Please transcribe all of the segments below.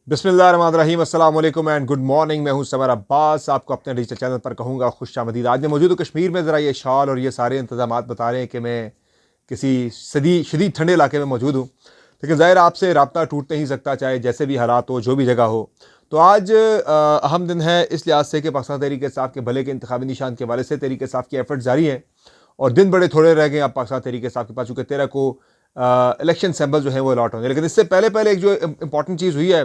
बिस्मिल्लाहिर्रहमानिर्रहीम अस्सलाम वालेकुम एंड गुड मॉर्निंग। मैं हूं समर अब्बास, आपको अपने डिजिटल चैनल पर कहूँगा खुशामदीद। आज मैं मौजूद हूँ कश्मीर में। ज़रा ये शाल और ये सारे इंतजाम बता रहे हैं कि मैं किसी शदीद ठंडे इलाके में मौजूद हूँ, लेकिन ज़ाहिर आपसे रब्ता टूट नहीं सकता, चाहे जैसे भी हालात हो, जो भी जगह हो। तो आज अहम दिन है इस लिहाज से कि पाकिस्तान तहरीक इंसाफ के भले के इंतखाबी निशान के हवाले से तहरीक इंसाफ की एफर्ट जारी है और दिन बड़े थोड़े रह गए अब पाकिस्तान तहरीक इंसाफ के पास, चूँकि 13 को इलेक्शन सैम्पल जो है वो अलॉट होंगे। लेकिन इससे पहले पहले एक जो इंपॉर्टेंट चीज़ हुई है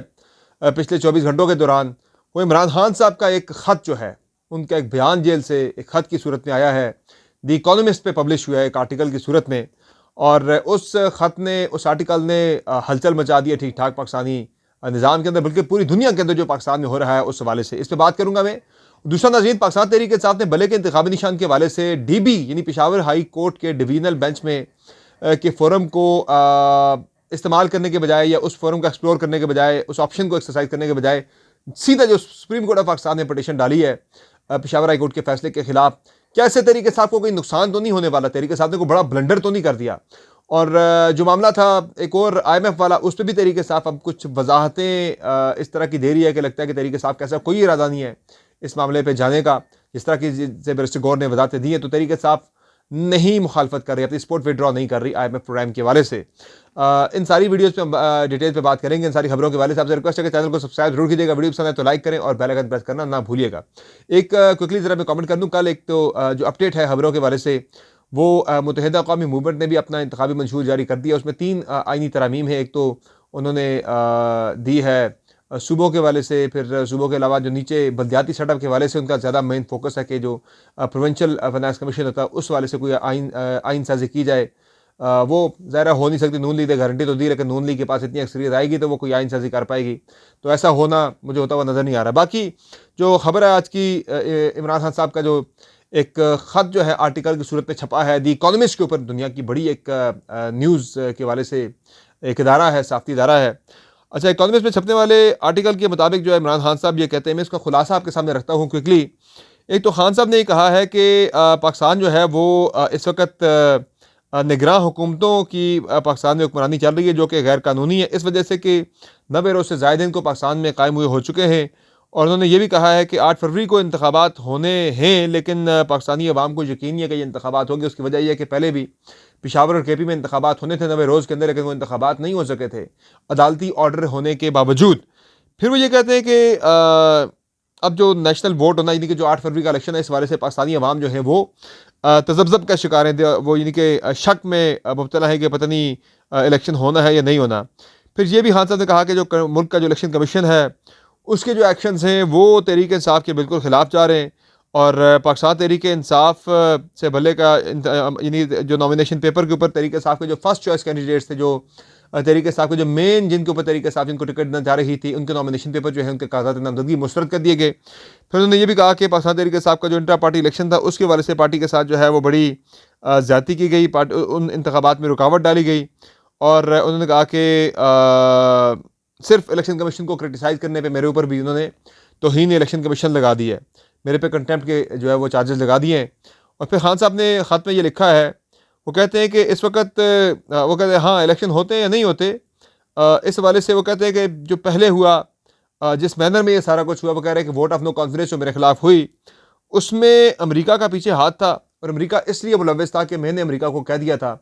पिछले 24 घंटों के दौरान, वो इमरान खान साहब का एक ख़त जो है, उनका एक बयान जेल से एक ख़त की सूरत में आया है, द इकोनॉमिस्ट पे पब्लिश हुआ है एक आर्टिकल की सूरत में। और उस ख़त ने, उस आर्टिकल ने हलचल मचा दी है ठीक ठाक पाकिस्तानी निज़ाम के अंदर, बल्कि पूरी दुनिया के अंदर जो पाकिस्तान में हो रहा है उस हवाले से इस पर बात करूँगा मैं। दूसरा नाज़रीन, पाकिस्तान तहरीक इंसाफ ने भले के इंतखाबी निशान के हवाले से DB यानी पेशावर हाई कोर्ट के डिवीजनल बेंच में के फोरम को इस्तेमाल करने के बजाय, या उस फोरम को एक्सप्लोर करने के बजाय, उस ऑप्शन को एक्सरसाइज करने के बजाय, सीधा जो सुप्रीम कोर्ट ऑफ पाकिस्तान ने पटिशन डाली है पेशावर हाई कोर्ट के फैसले के खिलाफ। क्या इससे तहरीक इंसाफ को कोई नुकसान तो नहीं होने वाला? तहरीक इंसाफ ने कोई बड़ा ब्लंडर तो नहीं कर दिया? और जो मामला था एक और IMF वाला, उस पर भी तहरीक इंसाफ अब कुछ वजाहतें इस तरह की दे रही है कि लगता है कि तहरीक इंसाफ का ऐसा कोई इरादा नहीं है इस मामले पर जाने का, जिस तरह की बैरिस्टर गौर ने वजाहतें दी हैं। तो तहरीक इंसाफ नहीं मुखालफत कर रही, अपनी सपोर्ट विड्रॉ नहीं कर रही IMF प्रोग्राम के हवाले से। इन सारी वीडियोस पे डिटेल पे बात करेंगे, इन सारी खबरों के हवाले से। आपसे रिक्वेस्ट है कि चैनल को सब्सक्राइब जरूर कीजिएगा, वीडियो पसंद है तो लाइक करें और बेल आइकन प्रेस करना ना भूलिएगा। एक क्विकली जरा मैं कमेंट कर दूं, कल एक तो जो अपडेट है खबरों के हवाले से, वो मुत्तहिदा कौमी मूवमेंट ने भी अपना इंतखाबी मंशूर जारी कर दिया। उसमें 3 आइनी तरामीम है। एक तो उन्होंने दी है सूबों के हवाले से, फिर सूबों के अलावा जो नीचे बल्दियाती सेटअप के हवाले से उनका ज़्यादा मेन फोकस है कि जो प्रोविंशियल फाइनेंस कमीशन होता है उस वाले से कोई आइन साजी की जाए। वो ज़ाहिर हो नहीं सकती, नून लीग ने गारंटी तो दी, लेकिन नून लीग के पास इतनी अक्सरियत आएगी तो वो कोई आइन साजी कर पाएगी, तो ऐसा होना मुझे होता हुआ नज़र नहीं आ रहा। बाकी जो खबर है आज की, इमरान खान साहब का जो एक ख़त जो है आर्टिकल की सूरत में छपा है द इकोनॉमिस्ट के ऊपर, दुनिया की बड़ी एक न्यूज़ के हवाले से एक इदारा है, साफ़ी इदारा है। अच्छा, इकोनॉमिस्ट में छपने वाले आर्टिकल के मुताबिक जो है इमरान खान साहब ये कहते हैं, मैं इसका खुलासा आपके सामने रखता हूँ क्विकली। एक तो खान साहब ने ये कहा है कि पाकिस्तान जो है वो इस वक्त निगरान हुकूमतों की पाकिस्तान में हुक्मरानी चल रही है, जो कि गैर कानूनी है, इस वजह से कि 90 रोज़ से ज़ायद इनको पाकिस्तान में कायम हुए हो चुके हैं। और उन्होंने ये भी कहा है कि 8 फरवरी को इंतखाबात होने हैं, लेकिन पाकिस्तानी अवाम को यकीन नहीं है कि ये इंतखाबात होंगे। उसकी वजह यह है कि पहले भी पेशावर और KP में इंतखाबात होने थे 90 रोज़ के अंदर, लेकिन वो इंतखाबात नहीं हो सके थे अदालती ऑर्डर होने के बावजूद। फिर वो ये कहते हैं कि अब जो नेशनल वोट होना, यानी कि जो 8 फरवरी का इलेक्शन है, इस वाले से पाकिस्तानी अवाम जो है वो तजब्जब का शिकार है, वो यानी कि शक में मुब्तला है कि पता नहीं इलेक्शन होना है या नहीं होना। फिर ये भी खान साहब ने कहा कि जो मुल्क का जो इलेक्शन कमीशन है उसके जो एक्शंस हैं वो तहरीक इंसाफ के बिल्कुल ख़िलाफ़ जा रहे हैं। और पाकिस्तान तहरीक इंसाफ से भले का यानी जो नॉमिनेशन पेपर के ऊपर तहरीक इंसाफ के जो फर्स्ट चॉइस कैंडिडेट्स थे, जो तहरीक इंसाफ के जो मेन जिनके ऊपर तहरीक इंसाफ जिनको टिकट देना जा रही थी, उनके नॉमिनेशन पेपर जो है उनके कागजात नामजदगी मुस्तरद कर दिए गए। फिर उन्होंने ये भी कहा कि पाकिस्तान तहरीक इंसाफ का जो इंटर पार्टी इलेक्शन था उसके वाले से पार्टी के साथ जो है वो बड़ी ज़्यादती की गई, उन इंतखाबात में रुकावट डाली गई। और उन्होंने कहा कि सिर्फ इलेक्शन कमीशन को क्रिटिसाइज़ करने पे मेरे ऊपर भी उन्होंने तौहीन इलेक्शन कमीशन लगा दी है, मेरे पे कंटेम्प्ट के जो है वो चार्जेस लगा दिए हैं। और फिर खान साहब ने ख़त में ये लिखा है, वो कहते हैं कि इस वक्त वो कहते हैं हाँ इलेक्शन होते हैं या नहीं होते, इस हवाले से वो कहते हैं कि जो पहले हुआ, जिस मैनर में ये सारा कुछ हुआ, वो कह रहे हैं कि वोट ऑफ नो कॉन्फिडेंस जो मेरे खिलाफ हुई उसमें अमेरिका का पीछे हाथ था। और अमेरिका इसलिए मुलव्वस था कि मैंने अमेरिका को कह दिया था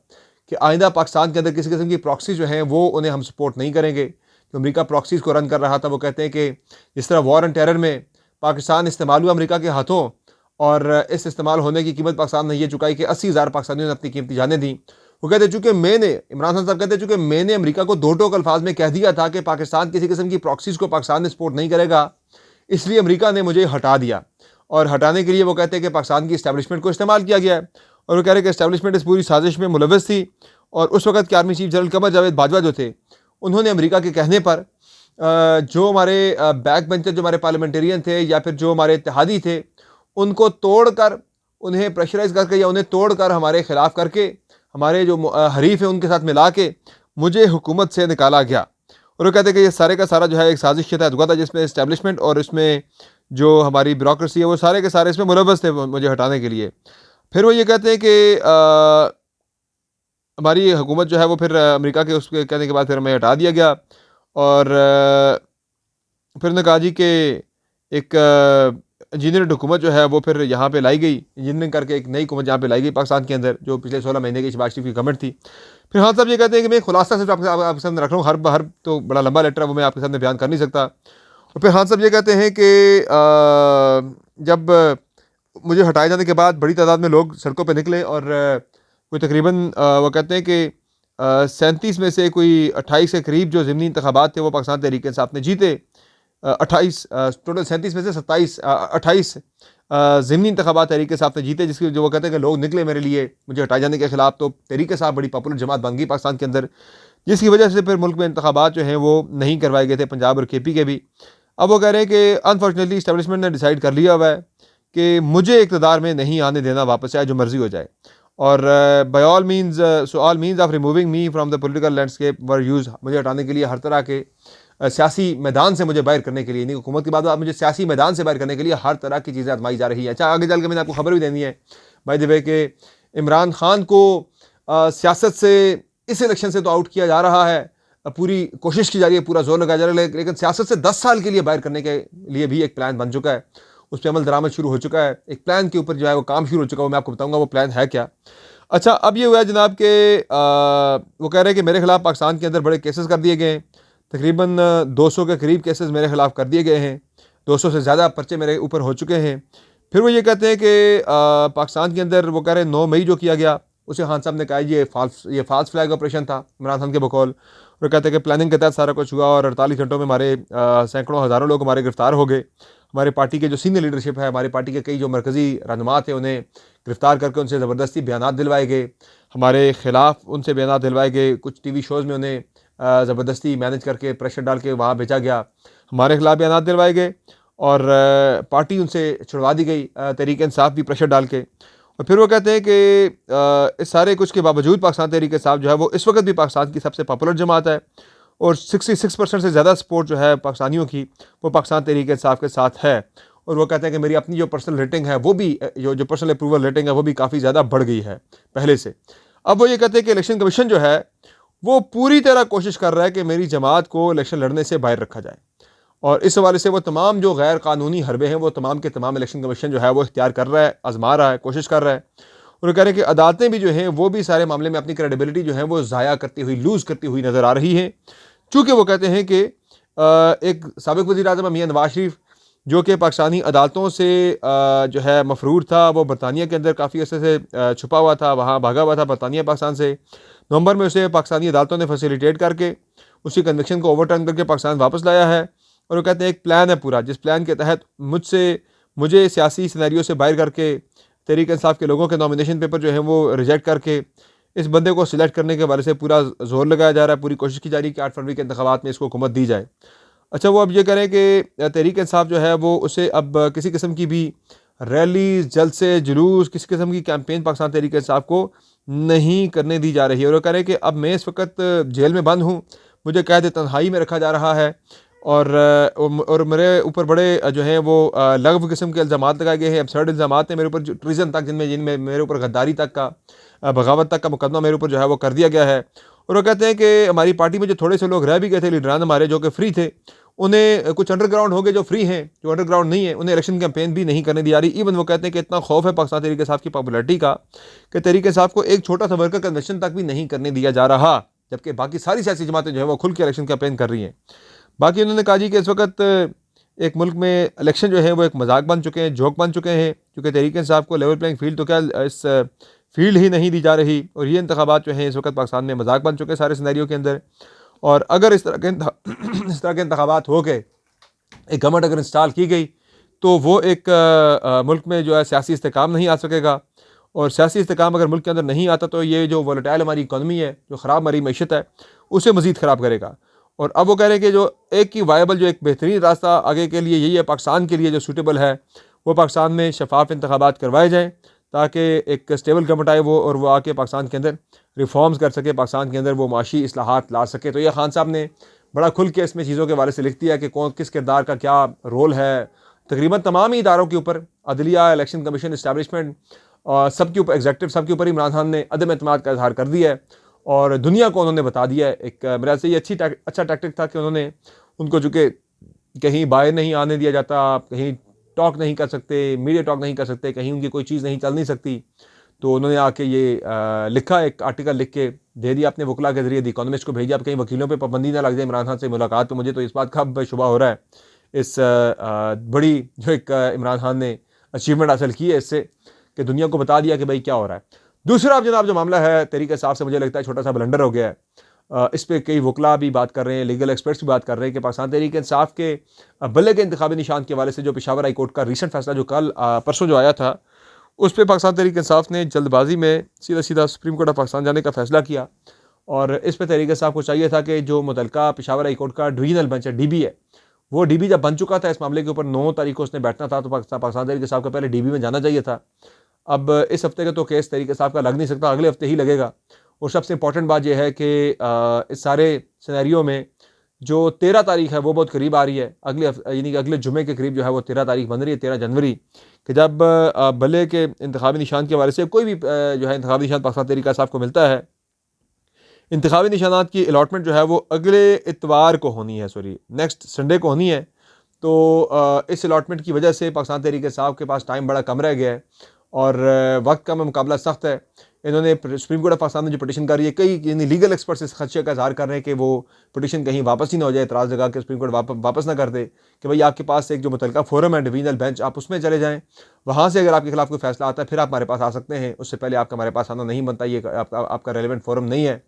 कि आइंदा पाकिस्तान के अंदर किसी किस्म की प्रॉक्सी जो हैं वो उन्हें हम सपोर्ट नहीं करेंगे। तो अमेरिका प्रॉक्सीज़ को रन कर रहा था। वो कहते हैं कि जिस तरह वॉर एंड टेरर में पाकिस्तान इस्तेमाल हुआ अमेरिका के हाथों, और इस इस्तेमाल होने की कीमत पाकिस्तान ने ये चुकाई कि 80,000 पाकिस्तानियों ने अपनी कीमती जानें दी। वो कहते हैं चूँकि मैंने, इमरान खान साहब कहते हैं चूँकि मैंने अमेरिका को दो टोक अल्फाज में कह दिया था कि पाकिस्तान किसी किस्म की प्रॉक्सीज़ को पाकिस्तान ने सपोर्ट नहीं करेगा, इसलिए अमेरिका ने मुझे हटा दिया। और हटाने के लिए वो कहते हैं कि पाकिस्तान की इस्टेब्लिशमेंट को इस्तेमाल किया गया है। और वो कह रहे हैं कि इस्टेब्लिशमेंट इस पूरी साजिश में मुलव्वस थी। और उस वक्त के army chief general Qamar Javed Bajwa जो थे, उन्होंने अमेरिका के कहने पर जो हमारे बैक बेंचर, जो हमारे पार्लियामेंटेरियन थे या फिर जो हमारे इत्तेहादी थे, उनको तोड़कर, उन्हें प्रेशराइज करके या उन्हें तोड़कर हमारे ख़िलाफ़ करके, हमारे जो हरीफ है उनके साथ मिला के मुझे हुकूमत से निकाला गया। और वो कहते हैं कि ये सारे का सारा जो है एक साजिश के तहत हुआ था, जिसमें इस्टेब्लिशमेंट और इसमें जो हमारी ब्यूरोक्रेसी है वो सारे के सारे इसमें मुलव्वस थे मुझे हटाने के लिए। फिर वो ये कहते हैं कि हमारी हुकूमत जो है वो फिर अमेरिका के उसके कहने के बाद फिर हमें हटा दिया गया। और फिर उन्होंने कहा जी कि एक इंजीनियरिंग हुकूमत जो है वो फिर यहाँ पे लाई गई, इंजीनियरिंग करके एक नई हुकूमत यहाँ पे लाई गई पाकिस्तान के अंदर, जो पिछले 16 महीने की शहबाज शरीफ की गवर्नमेंट थी। फिर हाँ साहब ये कहते हैं कि मैं खुलासा सिर्फ आपके सामने रख रहा हूँ, हर हर तो बड़ा लंबा लेटर है वो मैं आपके सामने बयान कर नहीं सकता। और फिर हाँ साहब ये कहते हैं कि जब मुझे हटाए जाने के बाद बड़ी तादाद में लोग सड़कों पर निकले और कोई तकरीबन वो कहते हैं कि 37 में से कोई 28 के करीब जो ज़िमनी इंतखाबात थे वो पाकिस्तान तहरीक इंसाफ ने जीते। 28 टोटल 37 में से 28 ज़िमनी इंतखाबात तहरीक इंसाफ ने जीते, जिसकी जो वो कहते हैं कि लोग निकले मेरे लिए मुझे हटाए जाने के खिलाफ, तो तहरीक इंसाफ बड़ी पॉपुलर जमात बन गई पाकिस्तान के अंदर, जिसकी वजह से फिर मुल्क में इंतखाबात जो हैं वो नहीं करवाए गए थे, पंजाब और KP के भी। अब वो कह रहे हैं कि अनफॉर्चुनेटली इस्टेब्लिशमेंट ने डिसाइड कर लिया हुआ है कि मुझे इक़्तिदार में नहीं आने देना, वापस आए जो मर्जी हो जाए, और by all means so all means of removing me from the political landscape were used, मुझे हटाने के लिए हर तरह के सियासी मैदान से मुझे बाहर करने के लिए, नहीं हुकूमत की बात, मुझे सियासी मैदान से बाहर करने के लिए हर तरह की चीज़ें आजमाई जा रही है। अच्छा आगे चल के मैंने आपको खबर भी देनी है बाय द वे कि इमरान खान को सियासत से, इस इलेक्शन से तो आउट किया जा रहा है, पूरी कोशिश की जा रही है, पूरा जोर लगाया जा रहा है, लेकिन सियासत से 10 साल के लिए बाहर करने के लिए भी एक प्लान बन चुका है, उस पर अमल दरामद शुरू हो चुका है, एक प्लान के ऊपर जो है वो काम शुरू हो चुका है, मैं आपको बताऊंगा वो प्लान है क्या। अच्छा अब ये हुआ है जनाब के वो कह रहे हैं कि मेरे खिलाफ पाकिस्तान के अंदर बड़े केसेस कर दिए गए हैं, तकरीबन 200 के करीब केसेस मेरे खिलाफ कर दिए गए हैं, 200 से ज़्यादा पर्चे मेरे ऊपर हो चुके हैं। फिर वो ये कहते हैं कि पाकिस्तान के अंदर वो कह रहे हैं 9 मई जो किया गया उसे खान साहब ने कहा ये फाल्स फ्लैग ऑपरेशन था इमरान खान के बकौल, और कहते हैं कि प्लानिंग के तहत सारा कुछ हुआ और 48 घंटों में हमारे सैकड़ों हज़ारों लोग हमारे गिरफ्तार हो गए। हमारे पार्टी के जो सीनियर लीडरशिप है, हमारे पार्टी के कई जो मरकज़ी रहनुमा थे, उन्हें गिरफ्तार करके उनसे ज़बरदस्ती बयानात दिलवाए गए, हमारे ख़िलाफ़ उनसे बयानात दिलवाए गए, कुछ TV शोज़ में उन्हें ज़बरदस्ती मैनेज करके प्रेशर डाल के वहाँ भेजा गया, हमारे खिलाफ बयानात दिलवाए गए और पार्टी उनसे छुड़वा दी गई तहरीक इंसाफ भी प्रेशर डाल के। और फिर वो कहते हैं कि इस सारे कुछ के बावजूद पाकिस्तान तहरीक इंसाफ जो है वो इस वक्त भी पाकिस्तान की सबसे पॉपुलर जमात है और 66% से ज़्यादा सपोर्ट जो है पाकिस्तानियों की वो पाकिस्तान तहरीक इंसाफ के साथ है। और वो कहते हैं कि मेरी अपनी जो पर्सनल रेटिंग है वो भी जो पर्सनल अप्रूवल रेटिंग है वो भी काफ़ी ज़्यादा बढ़ गई है पहले से। अब वो ये कहते हैं कि इलेक्शन कमीशन जो है वो पूरी तरह कोशिश कर रहा है कि मेरी जमात को इलेक्शन लड़ने से बाहर रखा जाए, और इस हवाले से वो तमाम जो गैर कानूनी हरबे हैं वो तमाम के तमाम इलेक्शन कमीशन जो है वो इख्तियार कर रहा है, आजमा रहा है, कोशिश कर रहा है। और कह रहे हैं कि अदालतें भी जो हैं वो भी सारे मामले में अपनी क्रेडिबिलिटी जो है वो ज़ाया करती हुई, लूज़ करती हुई नज़र आ रही हैं, चूँकि वो कहते हैं कि एक साबिक़ वज़ीर आज़म मियां नवाज शरीफ जो कि पाकिस्तानी अदालतों से जो है मफरूर था, वो बरतानिया के अंदर काफ़ी अर्से से छुपा हुआ था, वहाँ भागा हुआ था बरतानिया पाकिस्तान से। नवंबर में उसे पाकिस्तानी अदालतों ने फैसिलिटेट करके उसकी कन्विक्शन को ओवरटर्न करके पाकिस्तान वापस लाया है। और वो कहते हैं एक प्लान है पूरा, जिस प्लान के तहत मुझे सियासी सिनेरियो से बाहर करके तहरीक इंसाफ के लोगों के नॉमिनेशन पेपर जो है वो रिजेक्ट करके इस बंदे को सिलेक्ट करने के हवाले से पूरा जोर लगाया जा रहा है, पूरी कोशिश की जा रही है कि 8 फरवरी के इंतखाबात में इसको हुकूमत दी जाए। अच्छा वो अब ये करें कि तहरीक इंसाफ जो है वो उसे अब किसी किस्म की भी रैली, जल्द से जुलूस, किसी किस्म की कैंपेन पाकिस्तान तहरीक इंसाफ को नहीं करने दी जा रही है। और वो कह रहे हैं कि अब मैं इस वक्त जेल में बंद हूँ, मुझे कैद तन्हाई में रखा जा रहा है और मेरे ऊपर बड़े जो है वो लगव किस्म के इल्ज़ामात लगाए गए हैं, एब्सर्ड इल्ज़ामात हैं मेरे ऊपर, ट्रीज़न तक जिनमें मेरे ऊपर गद्दारी तक का, बगावत तक का मुकदमा मेरे ऊपर जो है वो कर दिया गया है। और वो कहते हैं कि हमारी पार्टी में जो थोड़े से लोग रह भी गए थे, लीडरान हमारे जो कि फ्री थे, उन्हें कुछ अंडरग्राउंड हो गए जो फ्री हैं, जो अंडरग्राउंड नहीं है उन्हें इलेक्शन कैंपेन भी नहीं करने दी जा रही। इवन वो कहते हैं कि इतना खौफ है पाकिस्तान तहरीक इंसाफ की पॉपुलरिटी का कि तहरीक इंसाफ को एक छोटा सा वर्कर कन्वेंशन तक भी नहीं करने दिया जा रहा, जबकि बाकी सारी सियासी जमातें जो है वो खुल के इलेक्शन कैंपेन कर रही हैं। बाकी उन्होंने कहा जी कि इस वक्त एक मुल्क में इलेक्शन जो है वो एक मजाक बन चुके हैं, जोक बन चुके हैं, क्योंकि तहरीक इंसाफ को लेवल प्लेइंग फील्ड तो क्या इस फील्ड ही नहीं दी जा रही, और ये इंतखाबात जो हैं इस वक्त पाकिस्तान में मजाक बन चुके हैं सारे सिनेरियो के अंदर। और अगर इस तरह के इंतखाबात हो गए, एक गवर्नमेंट अगर इंस्टॉल की गई तो वो एक मुल्क में जो है सियासी इस्तेकाम नहीं आ सकेगा, और सियासी इस्तेकाम अगर मुल्क के अंदर नहीं आता तो ये जो वोलेटाइल हमारी इकॉनमी है, जो ख़राब हमारी मीशत है, उसे मज़ीद ख़राब करेगा। और अब वो कह रहे हैं कि जो एक ही वायबल, जो एक बेहतरीन रास्ता आगे के लिए यही है, पाकिस्तान के लिए जो सूटेबल है, वो पाकिस्तान में शफाफ इंतखाबात करवाए जाएँ ताकि एक स्टेबल गवर्नमेंट आए वो, और वो आके पाकिस्तान के अंदर रिफॉर्म्स कर सके, पाकिस्तान के अंदर वो माशी इस्लाहात ला सके। तो ये खान साहब ने बड़ा खुल के इसमें चीज़ों के बारे से लिख दिया कि कौन किस किरदार का क्या रोल है, तकरीबन तमाम ही इदारों के ऊपर, अदलिया, इलेक्शन कमीशन, इस्टेब्लिशमेंट, सब के ऊपर, एग्जीक्यूटिव सब के ऊपर इमरान खान ने अदम एतमाद का इजहार कर दिया है और दुनिया को उन्होंने बता दिया है। एक मेरा से ये अच्छा टैक्टिक था कि उन्होंने उनको चूँकि कहीं बाहर नहीं आने दिया जाता, आप कहीं टॉक नहीं कर सकते, मीडिया टॉक नहीं कर सकते, कहीं उनकी कोई चीज़ नहीं चल नहीं सकती। तो उन्होंने आके ये लिखा, एक आर्टिकल लिख के दे दिया अपने वकला के जरिए, द इकोनॉमिस्ट को भेजा। अब कहीं वकीलों पे पाबंदी ना लग जाए इमरान खान से मुलाकात। तो मुझे तो इस बात का अब शुबा हो रहा है, इस बड़ी जो एक इमरान खान ने अचीवमेंट हासिल की है इससे, कि दुनिया को बता दिया कि भाई क्या हो रहा है। दूसरा अब जनाब जो मामला है तहरीक इंसाफ से, मुझे लगता है छोटा सा ब्लंडर हो गया है। इस पर कई वकला भी बात कर रहे हैं, लीगल एक्सपर्ट्स भी बात कर रहे हैं कि पाकिस्तान तहरीक इंसाफ के बल्ले के इंतखाबी निशान के हवाले से जो पेशावर हाई कोर्ट का रिसेंट फैसला जो कल परसों जो आया था, उस पर पाकिस्तान तहरीक इंसाफ ने जल्दबाजी में सीधा सीधा सुप्रीम कोर्ट ऑफ पाकिस्तान जाने का फैसला किया। और इस पर तहरीक इंसाफ को चाहिए था कि जो मुतलका पेशावर हाई कोर्ट का डिवीजनल बेंच है, DB है, वो DB जब बन चुका था इस मामले के ऊपर 9 तारीख को उसने बैठना था, तो पाकिस्तान तहरीक इंसाफ का पहले DB में जाना चाहिए था। अब इस हफ्ते का तो केस तहरीक इंसाफ का लग नहीं सकता, अगले हफ्ते ही लगेगा। और सबसे इंपॉर्टेंट बात यह है कि इस सारे सिनेरियो में जो 13 तारीख है वो बहुत करीब आ रही है, अगले यानी कि अगले जुमे के करीब जो है वो 13 तारीख बन रही है, 13 जनवरी, कि जब बल्ले के इंतखाबी निशान के हवाले से कोई भी जो है इंतखाबी निशान पाकिस्तान तहरीक इंसाफ को मिलता है, इंतखाबी निशानात की अलॉटमेंट जो है वो अगले इतवार को होनी है, सॉरी नेक्स्ट संडे को होनी है। तो इस अलॉटमेंट की वजह से पाकिस्तान तहरीक इंसाफ के पास टाइम बड़ा कम रह गया है और वक्त का मुकाबला सख्त है। इन्होंने सुप्रीम कोर्ट ऑफ पाकिस्तान में जो पटिशन कर रही है, कई यानी लीगल एक्सपर्ट्स इस खदशे का इजहार कर रहे हैं कि वो पटिशन कहीं वापस ही ना हो जाए, एतराज़ लगा के सुप्रीम कोर्ट वापस ना कर दे, कि भाई आपके पास एक जो मुतलका फोरम है डिवीजनल बेंच, आप उसमें चले जाएँ, वहाँ से अगर आपके खिलाफ कोई फैसला आता है फिर आप हमारे पास आ सकते हैं, उससे पहले आपका हमारे पास आना नहीं बनता, ये आपका रेलिवेंट फोरम नहीं है।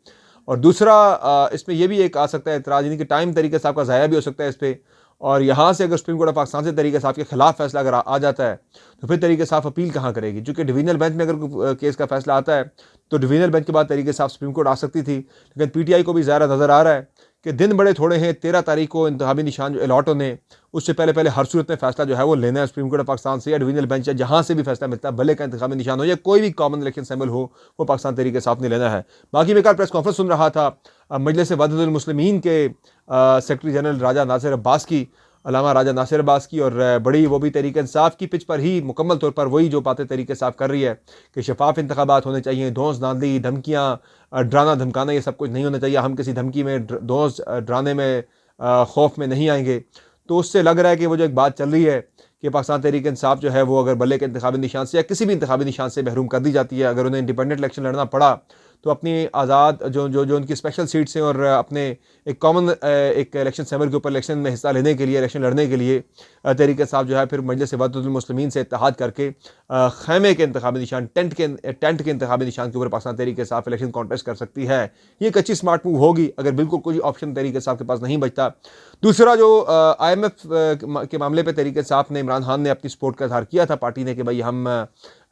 और दूसरा इसमें यह भी एक आ सकता है एतराज़, यानी कि टाइम तरीके से आपका ज़ाया भी हो सकता है इस पर। और यहाँ से अगर सुप्रीम कोर्ट ऑफ पाकिस्तान से तहरीक इंसाफ के खिलाफ फैसला अगर आ जाता है तो फिर तहरीक इंसाफ अपील कहाँ करेगी, चूँकि डिवीजनल बेंच में अगर केस का फैसला आता है तो डिवीजनल बेंच के बाद तहरीक इंसाफ सुप्रीम कोर्ट आ सकती थी। लेकिन PTI को भी ज़्यादा नज़र आ रहा है कि दिन बड़े थोड़े हैं, 13 तारीख को इंतखाबी निशान जो अलॉट होने, उससे पहले पहले हर सूरत में फैसला जो है वो लेना है सुप्रीम कोर्ट ऑफ पाकिस्तान से या डिवीजनल बेंच है, जहाँ से भी फैसला मिलता है, भले का इंतखाबी निशान हो या कोई भी कॉमन इलेक्शन सैम्बल हो, वो पाकिस्तान तहरीक इंसाफ ने लेना है। बाकी मैं कल प्रेस कॉन्फ्रेंस सुन रहा था मजलिस वहदतुल मुस्लिमीन के सेक्रेटरी जनरल राजा नासिर अब्बास की, अल्लामा राजा नासिर अब्बास की, और बड़ी वो भी तहरीक इंसाफ की पिच पर ही मुकम्मल तौर पर वही जो बातें तहरीक इंसाफ कर रही है कि शफाफ इंतखाबात होने चाहिए, धौंस धांधली धमकियाँ डराना धमकाना ये सब कुछ नहीं होना चाहिए, हम किसी धमकी में धौंस डराने में खौफ में नहीं आएंगे। तो उससे लग रहा है कि वो जो एक बात चल रही है कि पाकिस्तान तहरीक इंसाफ जो है वो अगर बल्ले के इंतखाबी निशान से या किसी भी इंतखाबी निशान से महरूम कर दी जाती है, अगर उन्हें इंडिपेंडेंट इलेक्शन लड़ना पड़ा तो अपनी आज़ाद जो जो जो उनकी स्पेशल सीट्स हैं और अपने एक कॉमन एक इलेक्शन सैम्बल के ऊपर इलेक्शन में हिस्सा लेने के लिए, इलेक्शन लड़ने के लिए तहरीक इंसाफ जो है फिर मजलिस वहदतुल मुस्लिमीन से इत्तेहाद करके खैमे के इंतखाबी निशान, टेंट के इंतखाबी निशान के ऊपर पाकिस्तान तहरीक इंसाफ इलेक्शन कॉन्टेस्ट कर सकती है। ये एक अच्छी स्मार्ट मूव होगी अगर बिल्कुल कोई ऑप्शन तहरीक इंसाफ के पास नहीं बचता। दूसरा जो IMF के मामले पर तहरीक इंसाफ ने, इमरान खान ने अपनी सपोर्ट का इजहार किया था पार्टी ने कि भाई हम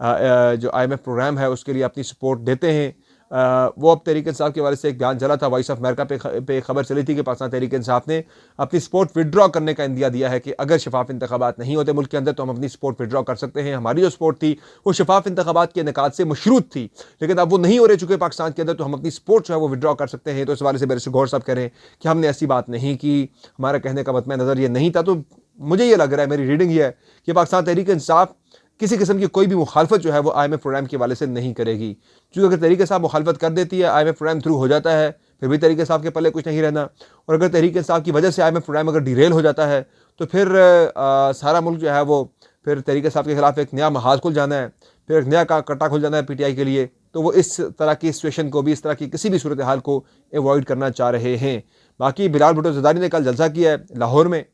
जो IMF प्रोग्राम है उसके लिए अपनी सपोर्ट देते हैं। वो अब तहरीक इंसाफ के हवाले से एक बयान चला था, वॉइस ऑफ अमेरिका पे खबर चली थी कि पाकिस्तान तहरीक इंसाफ ने अपनी सपोर्ट विड्रॉ करने का इंदिया दिया है कि अगर शफाफ इंतखाबात नहीं होते मुल्क के अंदर तो हम अपनी सपोर्ट विड्रॉ कर सकते हैं। हमारी जो सपोर्ट थी वो शफाफ इंतखाबात के इनेकाद से मशरूत थी, लेकिन अब वो नहीं हो रहे चुके पाकिस्तान के अंदर, तो हम अपनी सपोर्ट जो है वो विड्रॉ कर सकते हैं। तो इस हवाले से बैरिस्टर गौहर साहब कह रहे हैं कि हमने ऐसी बात नहीं की, हमारा कहने का मतलब नज़र ये नहीं था। तो मुझे ये लग रहा है, मेरी रीडिंग ये है कि पाकिस्तान तहरीक इंसाफ किसी किस्म की कोई भी मुखालफत जो है वो IMF प्रोग्राम के हवाले से नहीं करेगी, क्योंकि अगर तहरीक इंसाफ मुखालफत कर देती है, IMF प्रोग्राम थ्रू हो जाता है, फिर भी तहरीक इंसाफ के पल्ले कुछ नहीं रहना। और अगर तहरीक इंसाफ की वजह से IMF प्रोग्राम अगर डिरेल हो जाता है तो फिर सारा मुल्क जो है वो फिर तहरीक इंसाफ के खिलाफ एक नया महाज खुल जाना है, फिर एक नया कट्टा खुल जाना है PTI के लिए। तो वो इस तरह की सिचुएशन को भी, इस तरह की किसी भी सूरत हाल को एवॉइड करना चाह रहे हैं। बाकी बिलाल भुट्टो ज़रदारी ने कल जलसा किया है लाहौर में,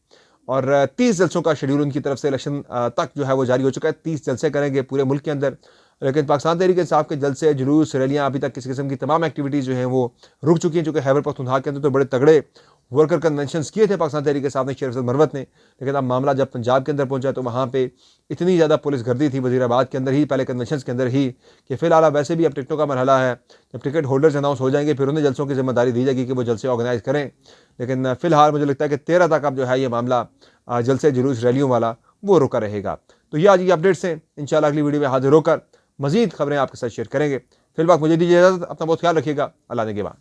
और 30 जलसों का शेड्यूल उनकी तरफ से इलेक्शन तक जो है वो जारी हो चुका है। 30 जलसे करेंगे पूरे मुल्क के अंदर। लेकिन पाकिस्तान तहरीक इंसाफ के जलसे, जुलूस, रैलियाँ, अभी तक किसी किस्म की तमाम एक्टिविटीज़ जो हैं वो रुक चुकी हैं, चूँकि खैबर पख्तूनख्वा के अंदर तो बड़े तगड़े वर्कर कन्वेंशन किए थे पाकिस्तान तहरीक इंसाफ ने, शेर अफजल मरवत ने। लेकिन अब मामला जब पंजाब के अंदर पहुंचा तो वहाँ पे इतनी ज़्यादा पुलिस गर्दी थी वज़ीराबाद के अंदर ही, पहले कन्वेंशन के अंदर ही, कि फ़िलहाल अब वैसे भी अब टिकटों का मरहला है, जब टिकट होल्डर्स अनाउंस हो जाएंगे फिर उन्हें जलसों की जिम्मेदारी दी जाएगी कि वो जलसे ऑर्गेनाइज करें। लेकिन फ़िलहाल मुझे लगता है कि 13 तक अब जो है ये मामला जलसे, जुलूस, रैलियों वाला वो रुका रहेगा। तो ये आज की अपडेट्स हैं। इंशाल्लाह अगली वीडियो में हाजिर होकर मज़ीद खबरें आपके साथ शेयर करेंगे। फिलहाल मुझे दीजिए इजाज़त, अपना बहुत ख्याल रखिएगा। अल्लाह ने के बाद।